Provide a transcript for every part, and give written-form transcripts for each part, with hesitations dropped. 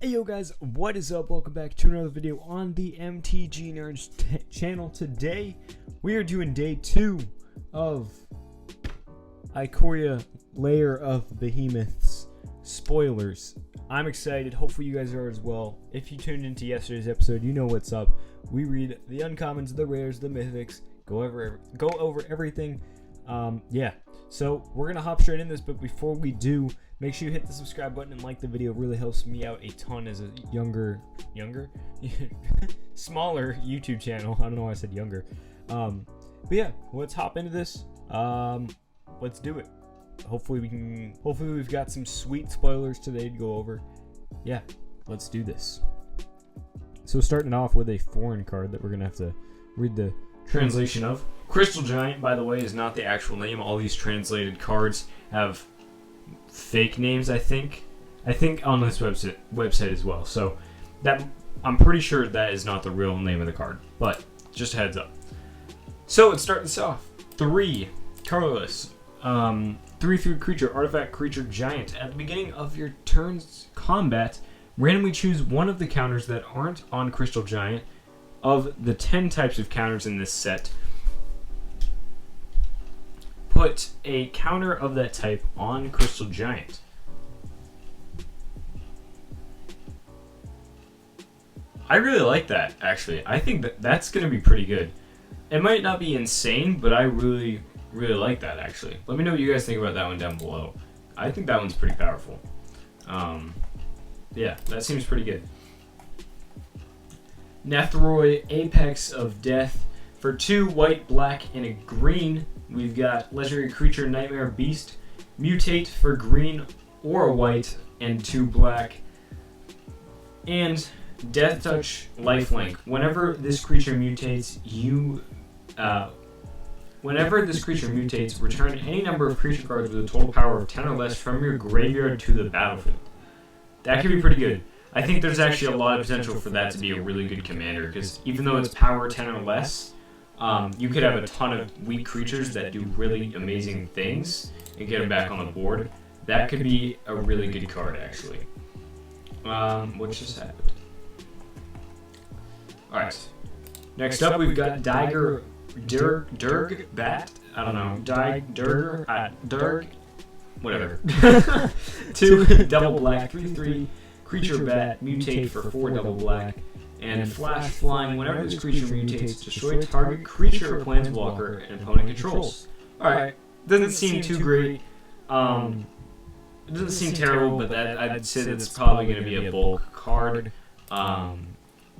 Hey yo guys, what is up? Welcome back to another video on the MTG Nerds channel. Today we are doing day 2 of Ikoria Lair of Behemoths. Spoilers. I'm excited, hopefully you guys are as well. If you tuned into yesterday's episode, you know what's up. We read the uncommons, the rares, the mythics, go over everything. So we're gonna hop straight in this, but before we do, make sure you hit the subscribe button and like the video. It really helps me out a ton as a smaller YouTube channel. I don't know why I said younger. But yeah, let's hop into this. Let's do it. Hopefully we've got some sweet spoilers today to go over. Yeah, let's do this. So starting off with a foreign card that we're gonna have to read the translation of. Crystal Giant, by the way, is not the actual name. All these translated cards have fake names, I think on this website as well. So that I'm pretty sure that is not the real name of the card, but just a heads up. So let's start this off. 3 colorless, 3/3 creature, artifact creature, giant. At the beginning of your turn's combat, randomly choose one of the counters that aren't on Crystal Giant. Of the 10 types of counters in this set, put a counter of that type on Crystal Giant. I really like that, actually. I think that's going to be pretty good. It might not be insane, but I really like that, actually. Let me know what you guys think about that one down below. I think that one's pretty powerful. Yeah, that seems pretty good. Nethroi, Apex of Death. For 2 white, black, and a green, we've got legendary creature Nightmare Beast. Mutate for green or a white and 2 black. And Death Touch, Lifelink. Whenever this creature mutates, return any number of creature cards with a total power of 10 or less from your graveyard to the battlefield. That could be pretty good. I think there's actually a lot of potential for that to be a really good commander, because even though it's power 10 or less, you could have a ton of weak creatures that do really amazing things and get them back on the board. That could be a really good card, actually. What just happened? Alright. Next up, we've got Durgbat. I don't know. Durg. Whatever. 2 double black, 3/3. Creature bat, mutate for 4 double black, and flash flying. Whenever this creature mutates, destroy target creature or planeswalker an opponent controls. Alright, doesn't seem too great. It doesn't seem terrible, but I'd say that's probably going to be a bulk card.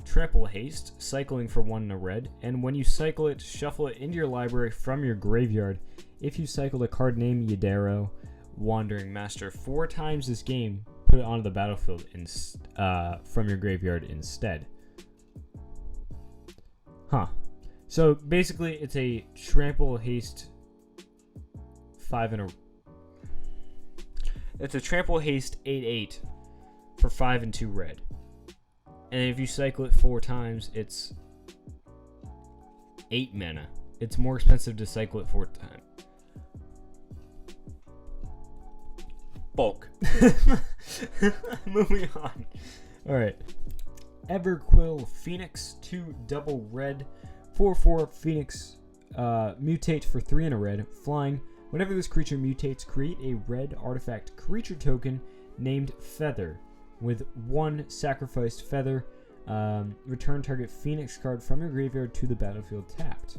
Trample Haste, cycling for 1 in a red, and when you cycle it, shuffle it into your library from your graveyard. If you cycled a card named Yadero, Wandering Master, 4 times this game, put it onto the battlefield from your graveyard instead. So basically, it's a Trample Haste 8/8 for 5 and 2 red. And if you cycle it 4 times, it's 8 mana. It's more expensive to cycle it 4 times. Bulk. Moving on. Alright. Everquill Phoenix, 2 double red, 4/4 Phoenix, mutate for 3 in a red, flying. Whenever this creature mutates, create a red artifact creature token named Feather. With 1 sacrificed feather, return target Phoenix card from your graveyard to the battlefield tapped.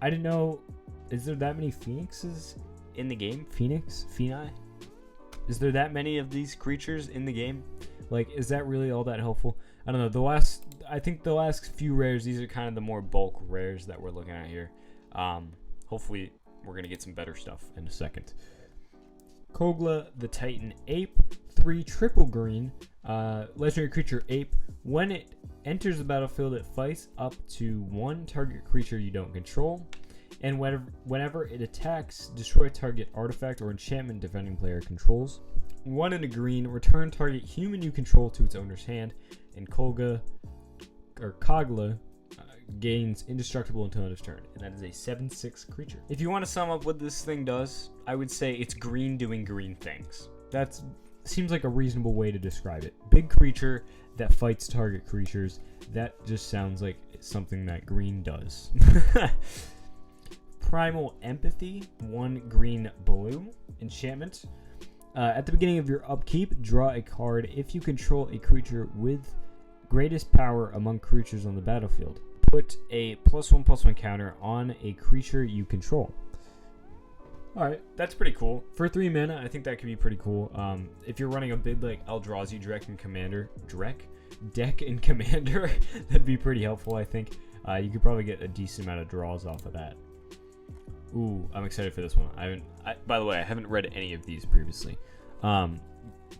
I didn't know. Is there that many Phoenixes in the game? Phoenix? Is there that many of these creatures in the game? Like, is that really all that helpful? I don't know. I think the last few rares, these are kind of the more bulk rares that we're looking at here. Hopefully we're gonna get some better stuff in a second. Kogla the Titan Ape, 3 triple green, legendary creature Ape. When it enters the battlefield, it fights up to 1 target creature you don't control. And whenever it attacks, destroy target artifact or enchantment defending player controls. 1 in a green, return target human you control to its owner's hand. And Kogla gains indestructible until end of turn, and that is a 7/6 creature. If you want to sum up what this thing does, I would say it's green doing green things. That's seems like a reasonable way to describe it. Big creature that fights target creatures. That just sounds like something that green does. Primal Empathy, 1 green blue enchantment. At the beginning of your upkeep, draw a card if you control a creature with greatest power among creatures on the battlefield. Put a +1/+1 counter on a creature you control. Alright, that's pretty cool. For 3 mana, I think that could be pretty cool. If you're running a big like Eldrazi deck and Commander, that'd be pretty helpful, I think. You could probably get a decent amount of draws off of that. Ooh, I'm excited for this one. By the way, I haven't read any of these previously.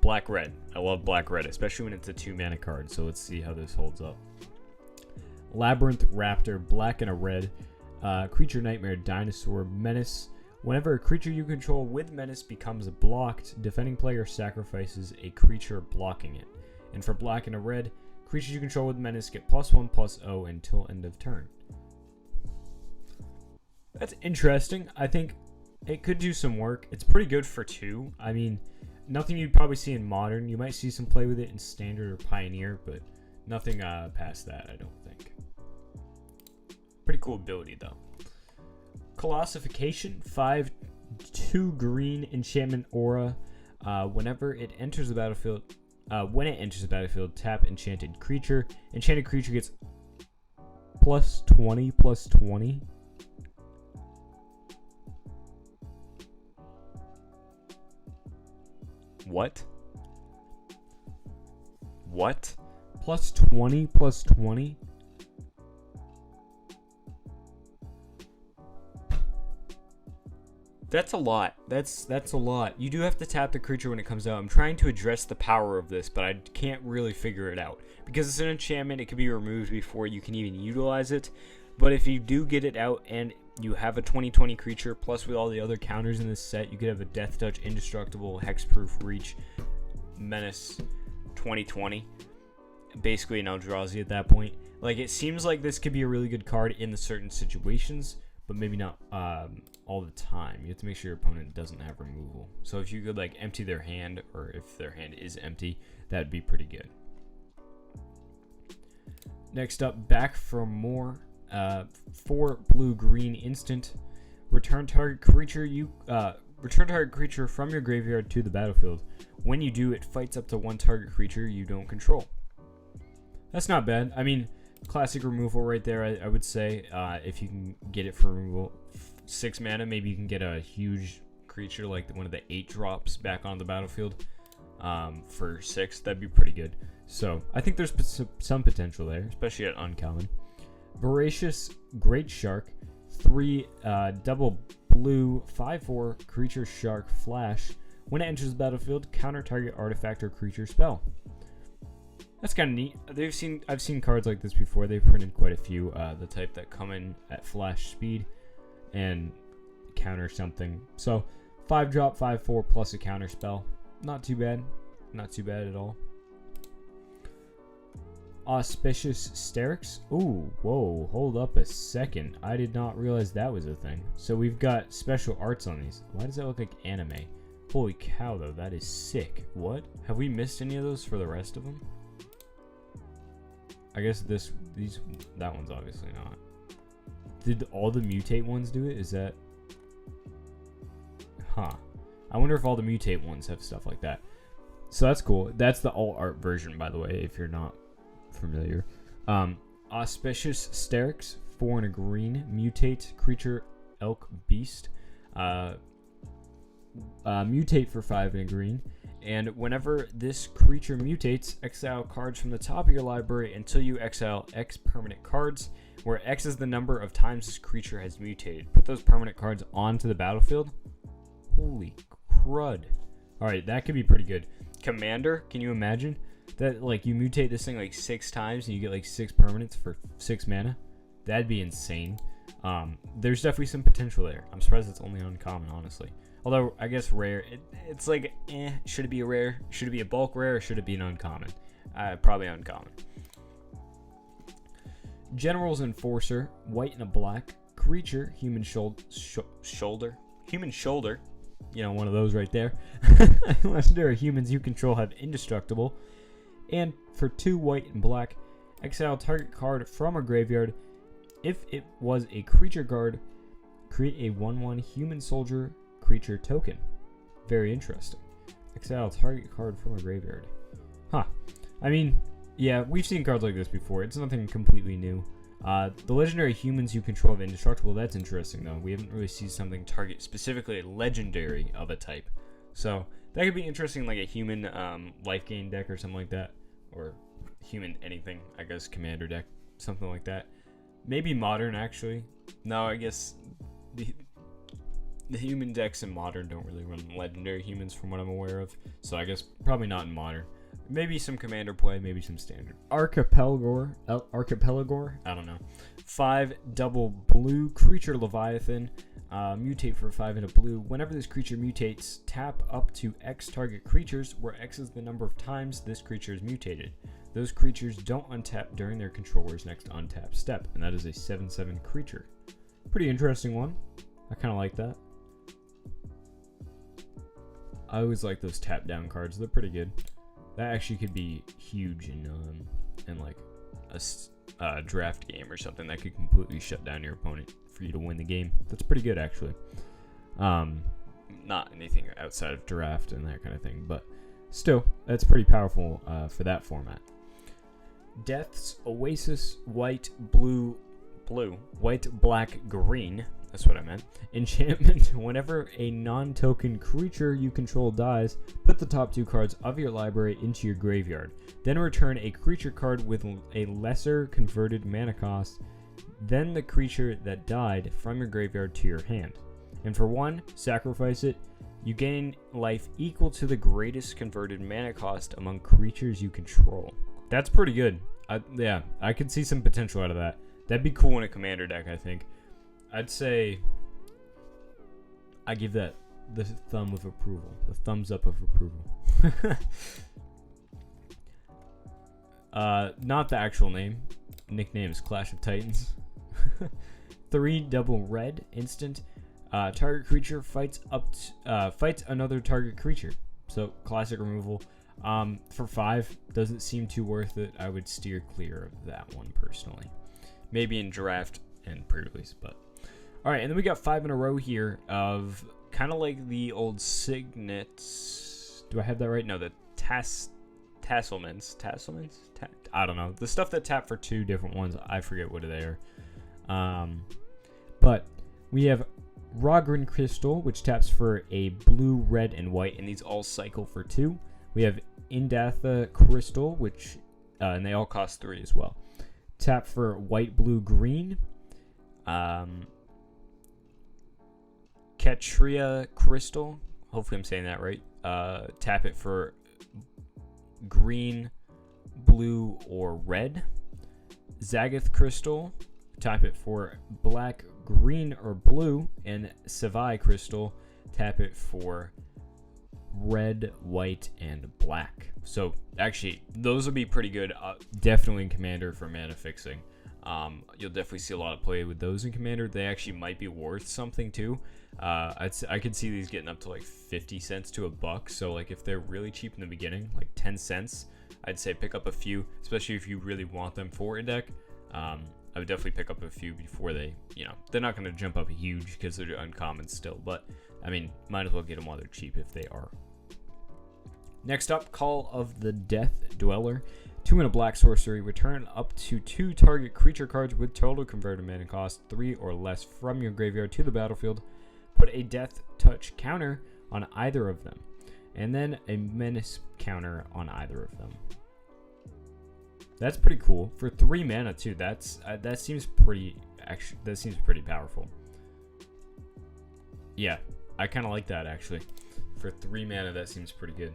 Black Red. I love Black Red, especially when it's a 2 mana card. So let's see how this holds up. Labyrinth Raptor, black and a red. Creature Nightmare, Dinosaur, Menace. Whenever a creature you control with Menace becomes blocked, defending player sacrifices a creature blocking it. And for black and a red, creatures you control with Menace get +1/+0 until end of turn. That's interesting. I think it could do some work. It's pretty good for 2. I mean, nothing you'd probably see in Modern. You might see some play with it in Standard or Pioneer, but nothing past that, I don't think. Pretty cool ability, though. Colossification, 5/2 green enchantment aura. Whenever it enters the battlefield, tap enchanted creature. Enchanted creature gets +20/+20. What? +20/+20? That's a lot. That's a lot. You do have to tap the creature when it comes out. I'm trying to address the power of this, but I can't really figure it out. Because it's an enchantment, it can be removed before you can even utilize it. But if you do get it out and you have a 20/20 creature, plus with all the other counters in this set, you could have a Death Touch, Indestructible, Hexproof, Reach, Menace, 20/20. Basically an Eldrazi at that point. Like, it seems like this could be a really good card in the certain situations, but maybe not all the time. You have to make sure your opponent doesn't have removal. So if you could like empty their hand, or if their hand is empty, that'd be pretty good. Next up, back for more. 4 blue-green instant. Return target creature from your graveyard to the battlefield. When you do, it fights up to 1 target creature you don't control. That's not bad. I mean, classic removal right there, I would say. If you can get it for removal. 6 mana, maybe you can get a huge creature like one of the 8 drops back on the battlefield for 6. That'd be pretty good. So I think there's some potential there, especially at uncommon. Voracious Great Shark, 3 double blue, 5/4 creature shark flash. When it enters the battlefield, counter target artifact or creature spell. That's kind of neat. I've seen cards like this before. They've printed quite a few. The type that come in at flash speed and counter something. So 5-drop, 5/4 plus a counter spell. Not too bad. Not too bad at all. Auspicious Sterix. Ooh, whoa, hold up a second. I did not realize that was a thing. So we've got special arts on these. Why does that look like anime? Holy cow, though, that is sick. What? Have we missed any of those for the rest of them? I guess that one's obviously not. Did all the mutate ones do it? Is that... Huh. I wonder if all the mutate ones have stuff like that. So that's cool. That's the all art version, by the way, if you're not familiar. Auspicious Sterix, 4 and a green, mutate creature elk beast. Mutate for 5 and a green, and whenever this creature mutates, exile cards from the top of your library until you exile X permanent cards, where X is the number of times this creature has mutated. Put those permanent cards onto the battlefield. Holy crud. Alright, that could be pretty good. Commander, can you imagine? That, like, you mutate this thing like 6 times and you get like 6 permanents for 6 mana. That'd be insane. There's definitely some potential there. I'm surprised it's only uncommon, honestly. Although, I guess rare, it's like, should it be a rare? Should it be a bulk rare, or should it be an uncommon? Probably uncommon. General's Enforcer, white and a black. Creature, human shoulder. Human shoulder. you know, one of those right there. Legendary humans you control have indestructible. And for 2 white and black, exile target card from a graveyard. If it was a creature card, create a 1/1 human soldier creature token. Very interesting. Exile target card from a graveyard. Huh. I mean, yeah, we've seen cards like this before. It's nothing completely new. The legendary humans you control have indestructible. That's interesting, though. We haven't really seen something target specifically a legendary of a type. So that could be interesting, like a human life gain deck or something like that. Or human anything, I guess, commander deck. Something like that. Maybe modern, actually. No, I guess the human decks in modern don't really run legendary humans from what I'm aware of. So I guess probably not in modern. Maybe some commander play, maybe some standard. Archipelago, I don't know. 5 double blue creature Leviathan. Mutate for 5 and a blue. Whenever this creature mutates, tap up to X target creatures, where X is the number of times this creature is mutated. Those creatures don't untap during their controller's next untap step, and that is a 7/7 creature. Pretty interesting one. I kind of like that. I always like those tap down cards. They're pretty good. That actually could be huge in like a draft game or something that could completely shut down your opponent for you to win the game. That's pretty good, actually. Not anything outside of draft and that kind of thing, but still, that's pretty powerful for that format. Death's Oasis, white, white, black, green. That's what I meant. Enchantment. Whenever a non-token creature you control dies, put the top 2 cards of your library into your graveyard. Then return a creature card with a lesser converted mana cost than the creature that died from your graveyard to your hand. And for 1, sacrifice it. You gain life equal to the greatest converted mana cost among creatures you control. That's pretty good. Yeah, I could see some potential out of that. That'd be cool in a commander deck, I think. I'd say I give that the thumb of approval. The thumbs up of approval. Not the actual name. Nickname is Clash of Titans. 3 double red instant. Target creature fights another target creature. So classic removal. For 5, doesn't seem too worth it. I would steer clear of that one personally. Maybe in draft and pre-release, but alright, and then we got 5 in a row here of kind of like the old signets. Do I have that right? No, the Tasselmans. I don't know. The stuff that tap for 2 different ones. I forget what they are. But we have Rogrin Crystal, which taps for a blue, red, and white, and these all cycle for 2. We have Indatha Crystal, which and they all cost 3 as well. Tap for white, blue, green. Ketria Crystal. Hopefully I'm saying that right. Tap it for green, blue, or red. Zagath Crystal. Tap it for black, green, or blue. And Savai Crystal. Tap it for red, white, and black. So actually, those would be pretty good. Definitely in Commander for mana fixing. You'll definitely see a lot of play with those in Commander. They actually might be worth something too. I could see these getting up to like 50 cents to $1. So like if they're really cheap in the beginning, like 10 cents, I'd say pick up a few, especially if you really want them for a deck. I would definitely pick up a few before they, they're not going to jump up huge because they're uncommon still. But I mean, might as well get them while they're cheap if they are. Next up, Call of the Death Dweller. 2 and a black sorcery. Return up to 2 target creature cards with total converted mana cost 3 or less from your graveyard to the battlefield. Put a death touch counter on either of them, and then a menace counter on either of them. That's pretty cool for 3 mana too. That seems pretty powerful. Yeah, I kind of like that actually. For 3 mana, that seems pretty good.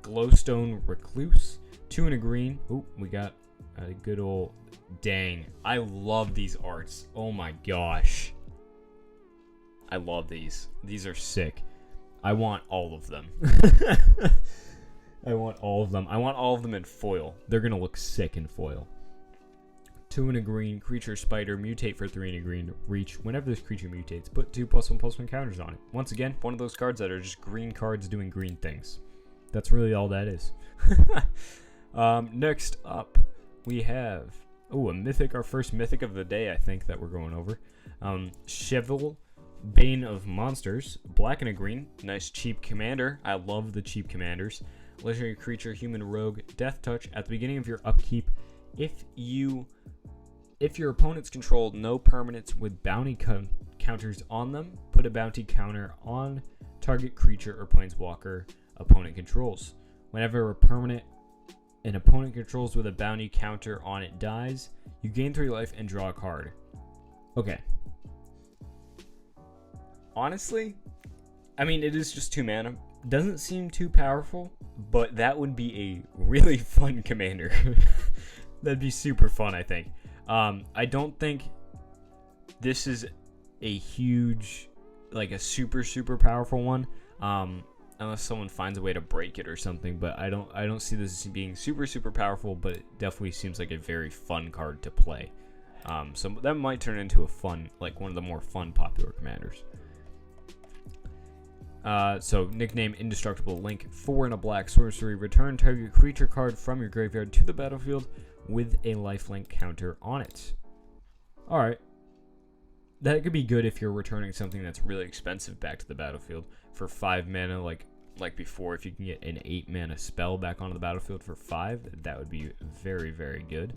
Glowstone Recluse. 2 and a green. Oh, we got a good old... Dang. I love these arts. Oh my gosh. I love these. These are sick. I want all of them. I want all of them. I want all of them in foil. They're going to look sick in foil. 2 and a green, creature spider, mutate for 3 and a green, reach. Whenever this creature mutates, put 2+1/+1 counters on it. Once again, one of those cards that are just green cards doing green things. That's really all that is. Next up, we have a mythic, our first mythic of the day, I think, that we're going over. Cheval, Bane of Monsters, black and a green, nice cheap commander. I love the cheap commanders. Legendary creature, human rogue, death touch. At the beginning of your upkeep, if your opponents control no permanents with bounty counters on them, put a bounty counter on target creature or planeswalker opponent controls. Whenever an opponent controls with a bounty counter on it dies, you gain 3 life and draw a card. Okay. Honestly, I mean, it is just 2 mana. Doesn't seem too powerful, but that would be a really fun commander. That'd be super fun, I think. I don't think this is a huge, like a super powerful one. Unless someone finds a way to break it or something, but I don't see this as being super powerful, but it definitely seems like a very fun card to play. So that might turn into a fun, like one of the more fun popular commanders. So nickname Indestructible Link, 4 and a black sorcery, return target creature card from your graveyard to the battlefield with a lifelink counter on it. Alright. That could be good if you're returning something that's really expensive back to the battlefield for 5 mana, like before. If you can get an 8 mana spell back onto the battlefield for 5, that would be very good.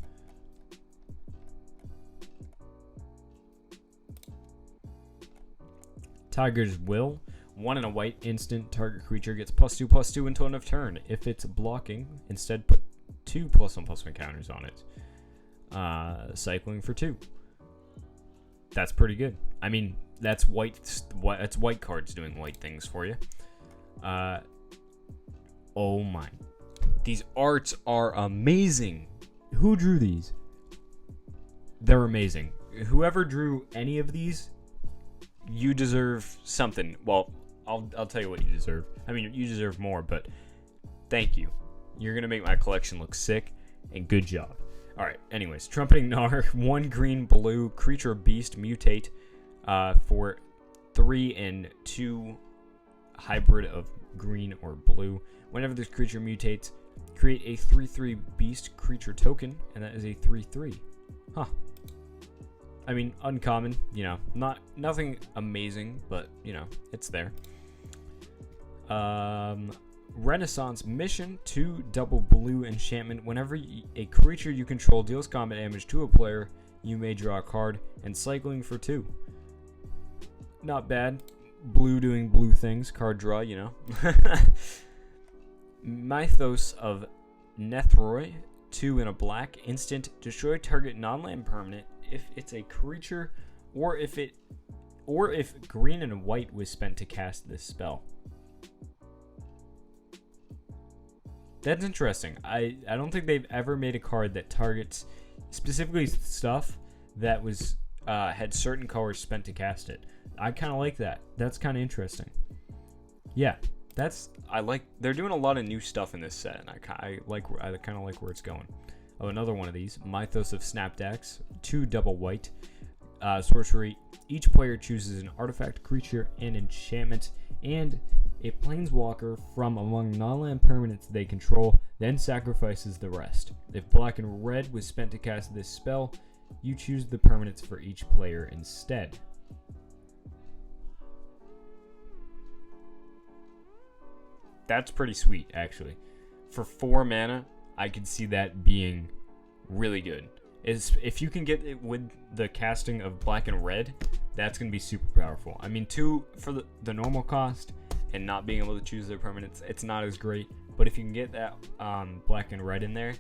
Tiger's Will, 1 and a white instant, target creature gets +2/+2 until end of turn. If it's blocking, instead put 2+1/+1 counters on it. Cycling for 2. That's pretty good. I mean, that's white cards doing white things for you. Oh my. These arts are amazing. Who drew these? They're amazing. Whoever drew any of these, you deserve something. Well, I'll tell you what you deserve. I mean, you deserve more, but thank you. You're going to make my collection look sick, and good job. Alright, anyways, Trumpeting Gnar, 1 green, blue, creature beast, mutate for 3 and 2 hybrid of green or blue. Whenever this creature mutates, create a 3/3 beast creature token, and that is a 3/3. Huh. I mean, uncommon, you know, nothing amazing, but, you know, it's there. Renaissance Mission, 2 double blue enchantment. Whenever a creature you control deals combat damage to a player, you may draw a card, and cycling for 2. Not bad. Blue doing blue things, card draw, you know. Mythos of Nethroi, 2 and a black instant, destroy target non-land permanent if it's a creature, or if green and white was spent to cast this spell. That's interesting. I don't think they've ever made a card that targets specifically stuff that was had certain colors spent to cast it. I kind of like that. That's kind of interesting. Yeah, they're doing a lot of new stuff in this set, and I kind of like where it's going. Oh, another one of these, Mythos of Snapdax, 2 double white sorcery. Each player chooses an artifact, creature, and enchantment, and a planeswalker from among non-land permanents they control, then sacrifices the rest. If black and red was spent to cast this spell, you choose the permanents for each player instead. That's pretty sweet, actually. For 4 mana, I could see that being really good. If you can get it with the casting of black and red, that's going to be super powerful. I mean, 2 for the normal cost and not being able to choose their permanents, it's not as great. But if you can get that black and red in there,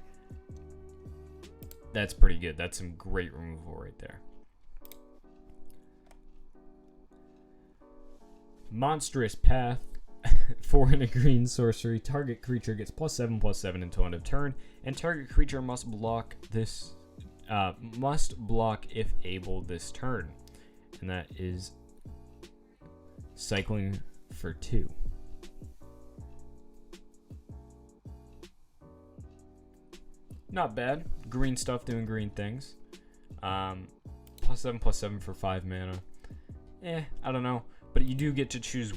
that's pretty good. That's some great removal right there. Monstrous Path, 4 and a green sorcery. Target creature gets +7/+7 until end of turn, and target creature must block if able this turn, and that is cycling for 2. Not bad. Green stuff doing green things. +7/+7 for 5 mana. I don't know. But you do get to choose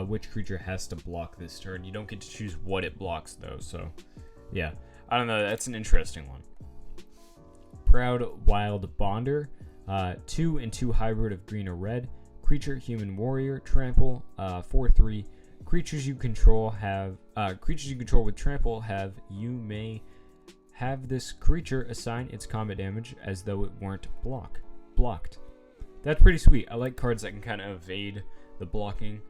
which creature has to block this turn. You don't get to choose what it blocks, though. So, yeah. I don't know. That's an interesting one. Proud Wild Bonder. 2 and 2 hybrid of green or red. Creature, human, warrior, trample. 4/3. Creatures you control with trample have, you may have this creature assign its combat damage as though it weren't blocked. That's pretty sweet. I like cards that can kind of evade the blocking,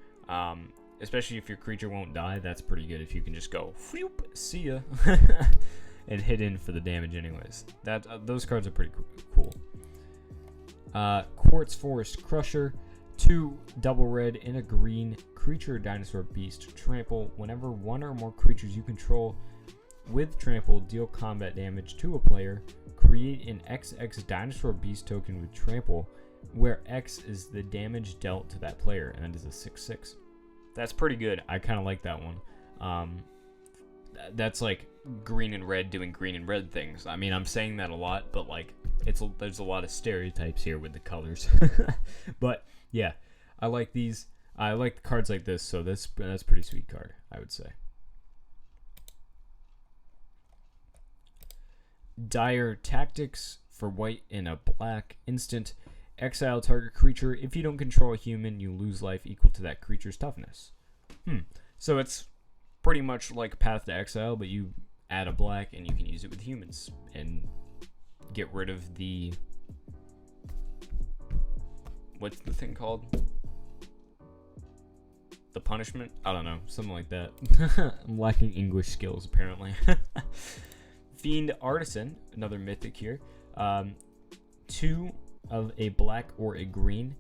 especially if your creature won't die. That's pretty good if you can just go, whoop, see ya, and hit in for the damage anyways. Those cards are pretty cool. Quartz Forest Crusher. 2 double red in a green. Creature, dinosaur, beast, trample. Whenever one or more creatures you control with trample deal combat damage to a player, create an XX dinosaur beast token with trample, where X is the damage dealt to that player, and that is a 6/6. That's pretty good. I kind of like that one. That's like green and red doing green and red things. I mean, I'm saying that a lot, but like there's a lot of stereotypes here with the colors. But yeah, I like these. I like cards like this, so that's a pretty sweet card, I would say. Dire Tactics for white and a black instant. Exile target creature. If you don't control a human, you lose life equal to that creature's toughness. So it's pretty much like Path to Exile, but you add a black and you can use it with humans and get rid of the... What's the thing called? The punishment? I don't know. Something like that. I'm lacking English skills, apparently. Fiend Artisan, another mythic here. 2 of a black or a green.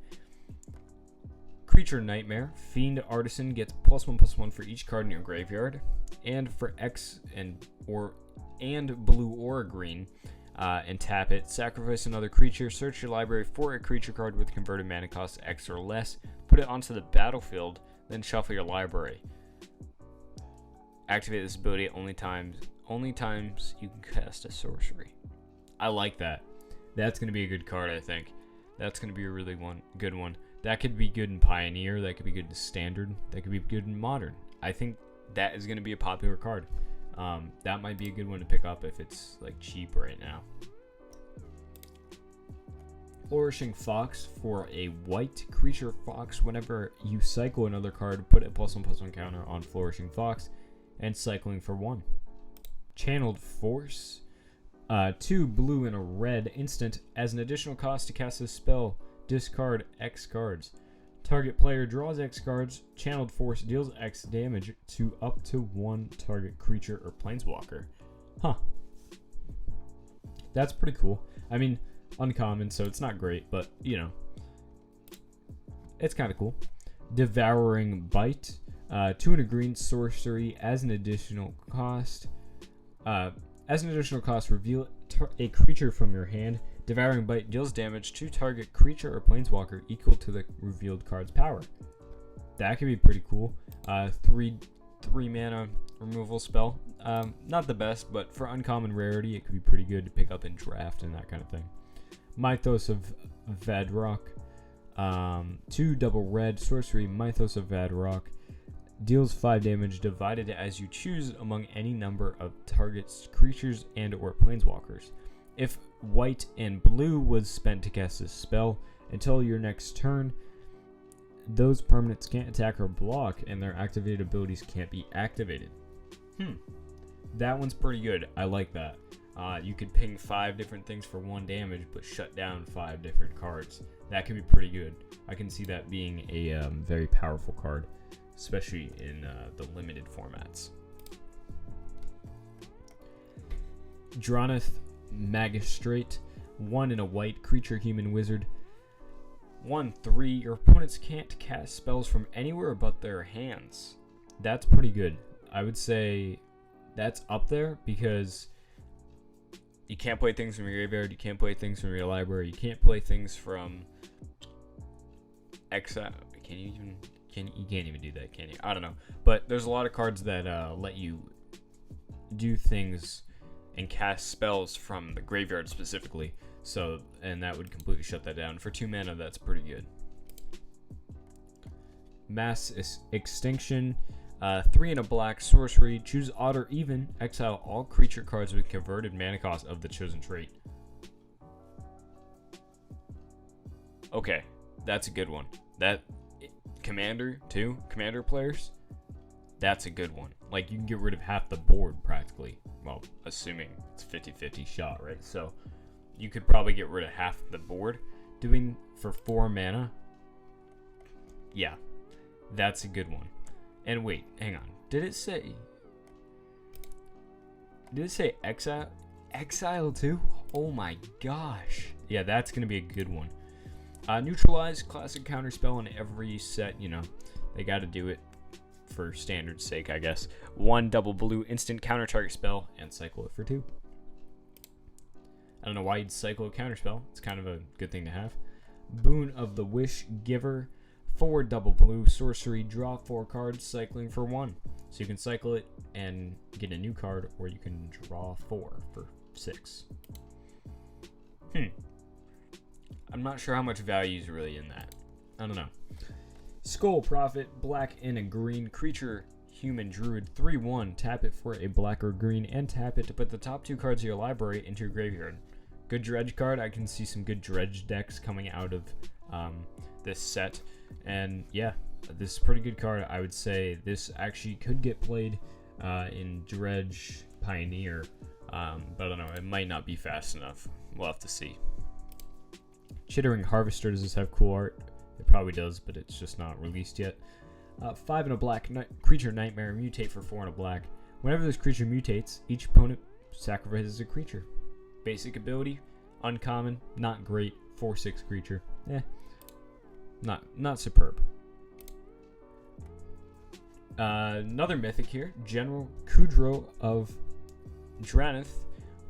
Creature Nightmare. Fiend Artisan gets +1/+1 for each card in your graveyard. And for X and blue or green. And tap it. Sacrifice another creature. Search your library for a creature card with converted mana cost X or less. Put it onto the battlefield. Then shuffle your library. Activate this ability only times you can cast a sorcery. I like that. That's going to be a good card, I think. That's going to be a really good one. That could be good in Pioneer. That could be good in Standard. That could be good in Modern. I think that is going to be a popular card. That might be a good one to pick up if it's like cheap right now. Flourishing Fox for a white creature fox. Whenever you cycle another card, put a +1/+1 counter on Flourishing Fox, and cycling for 1. Channeled Force. 2 blue and a red instant. As an additional cost to cast a spell, discard X cards. Target player draws X cards. Channeled Force deals X damage to up to 1 target creature or planeswalker. That's pretty cool. I mean, uncommon, so it's not great, but you know, it's kind of cool. Devouring Bite. 2 and a green sorcery. As an additional cost, reveal a creature from your hand. Devouring Bite deals damage to target creature or planeswalker equal to the revealed card's power. That could be pretty cool. 3 mana removal spell. Not the best, but for uncommon rarity, it could be pretty good to pick up in draft and that kind of thing. Mythos of Vadrock. 2 double red sorcery. Mythos of Vadrock deals 5 damage divided as you choose among any number of targets, creatures, and or planeswalkers. If white and blue was spent to cast this spell, until your next turn, those permanents can't attack or block, and their activated abilities can't be activated. That one's pretty good. I like that. You could ping 5 different things for 1 damage, but shut down 5 different cards. That could be pretty good. I can see that being a very powerful card, especially in the limited formats. Droneth Magistrate. 1 in a white creature, human, wizard. 1/3. Your opponents can't cast spells from anywhere but their hands. That's pretty good. I would say that's up there because you can't play things from your graveyard. You can't play things from your library. You can't play things from exile. You can't even do that, can you? I don't know. But there's a lot of cards that let you do things and cast spells from the graveyard specifically. So, and that would completely shut that down. For 2 mana, that's pretty good. Mass Extinction. 3 and a black sorcery. Choose odd or even. Exile all creature cards with converted mana cost of the chosen trait. Okay, that's a good one. That commander too. Commander players. That's a good one. Like, you can get rid of half the board practically. Well, assuming it's 50-50 shot, right? So you could probably get rid of half the board doing for 4 mana. Yeah, that's a good one. And wait, hang on. Did it say exile? Exile too? Oh my gosh. Yeah, that's going to be a good one. Neutralize, classic counterspell in every set. You know, they got to do it for standard's sake, I guess. 1 double blue instant counter target spell and cycle it for 2. I don't know why you'd cycle a counterspell. It's kind of a good thing to have. Boon of the Wish Giver. 4 double blue sorcery. Draw 4 cards, cycling for 1. So you can cycle it and get a new card, or you can draw 4 for 6. I'm not sure how much value is really in that. I don't know. Skull Prophet, black and a green creature, human druid, 3/1. Tap it for a black or green, and tap it to put the top 2 cards of your library into your graveyard. Good dredge card. I can see some good dredge decks coming out of this set. And yeah, this is a pretty good card. I would say this actually could get played in Dredge Pioneer, but I don't know. It might not be fast enough. We'll have to see. Chittering Harvester, does this have cool art? It probably does, but it's just not released yet. 5 and a black creature nightmare, mutate for 4 and a black. Whenever this creature mutates, each opponent sacrifices a creature. Basic ability, uncommon, not great. 4/6 creature, not superb. Another mythic here, General Kudro of Dranith.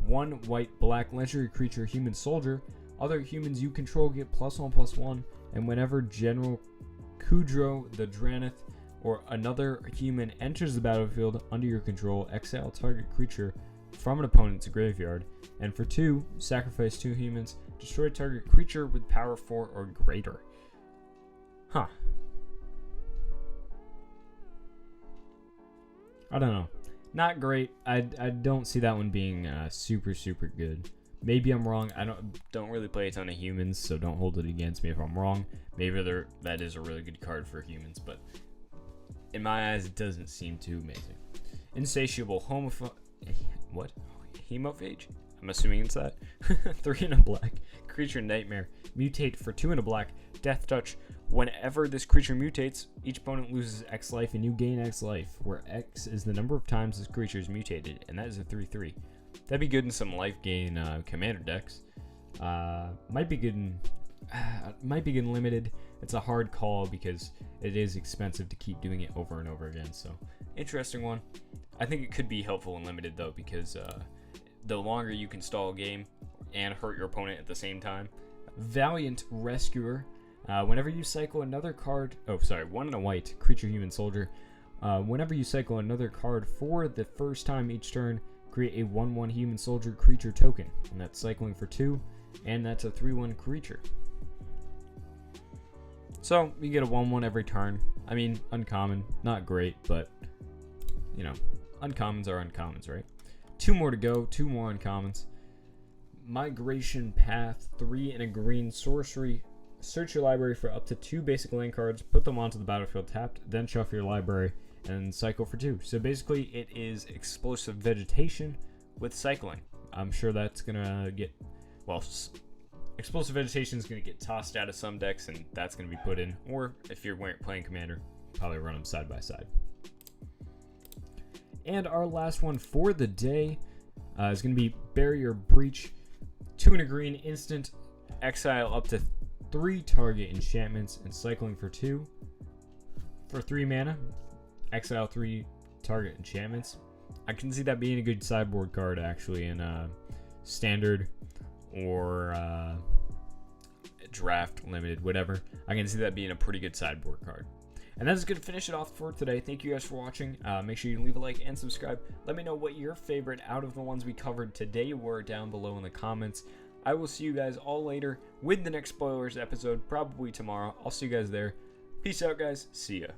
1 white black legendary creature, human soldier. Other humans you control get +1/+1, and whenever General Kudro the Dranith or another human enters the battlefield under your control, exile target creature from an opponent's graveyard. And for 2, sacrifice 2 humans, destroy target creature with power 4 or greater. Huh. I don't know. Not great. I don't see that one being super good. Maybe I'm wrong. I don't really play a ton of humans, so don't hold it against me if I'm wrong. Maybe that is a really good card for humans, but in my eyes, it doesn't seem too amazing. Insatiable Hemophage? I'm assuming it's that. 3 and a black. Creature nightmare. Mutate for 2 and a black. Death touch. Whenever this creature mutates, each opponent loses X life and you gain X life, where X is the number of times this creature is mutated, and that is a 3/3. That'd be good in some life gain commander decks. Might be good in limited. It's a hard call because it is expensive to keep doing it over and over again. So interesting one. I think it could be helpful in limited though, because the longer you can stall a game and hurt your opponent at the same time. Valiant Rescuer. Whenever you cycle another card, 1 and a white creature human soldier. Whenever you cycle another card for the first time each turn, create a 1/1 human soldier creature token, and that's cycling for 2, and that's a 3/1 creature. So you get a 1/1 every turn. I mean, uncommon, not great, but you know, uncommons are uncommons, right? 2 more to go, 2 more uncommons. Migration Path, 3 and a green sorcery. Search your library for up to 2 basic land cards, put them onto the battlefield tapped, then shuffle your library and cycle for 2. So basically it is explosive vegetation with cycling. I'm sure that's gonna get, well, explosive vegetation is gonna get tossed out of some decks and that's gonna be put in, or if you're playing commander, probably run them side by side. And our last one for the day is gonna be Barrier Breach. 2 and a green instant, exile up to 3 target enchantments and cycling for 2. For 3 mana, exile 3 target enchantments. I can see that being a good sideboard card actually in standard or draft, limited, whatever. I can see that being a pretty good sideboard card. And that's going to finish it off for today. Thank you guys for watching. Make sure you leave a like and subscribe. Let me know what your favorite out of the ones we covered today were down below in the comments. I will see you guys all later with the next spoilers episode, probably tomorrow. I'll see you guys there. Peace out, guys. See ya.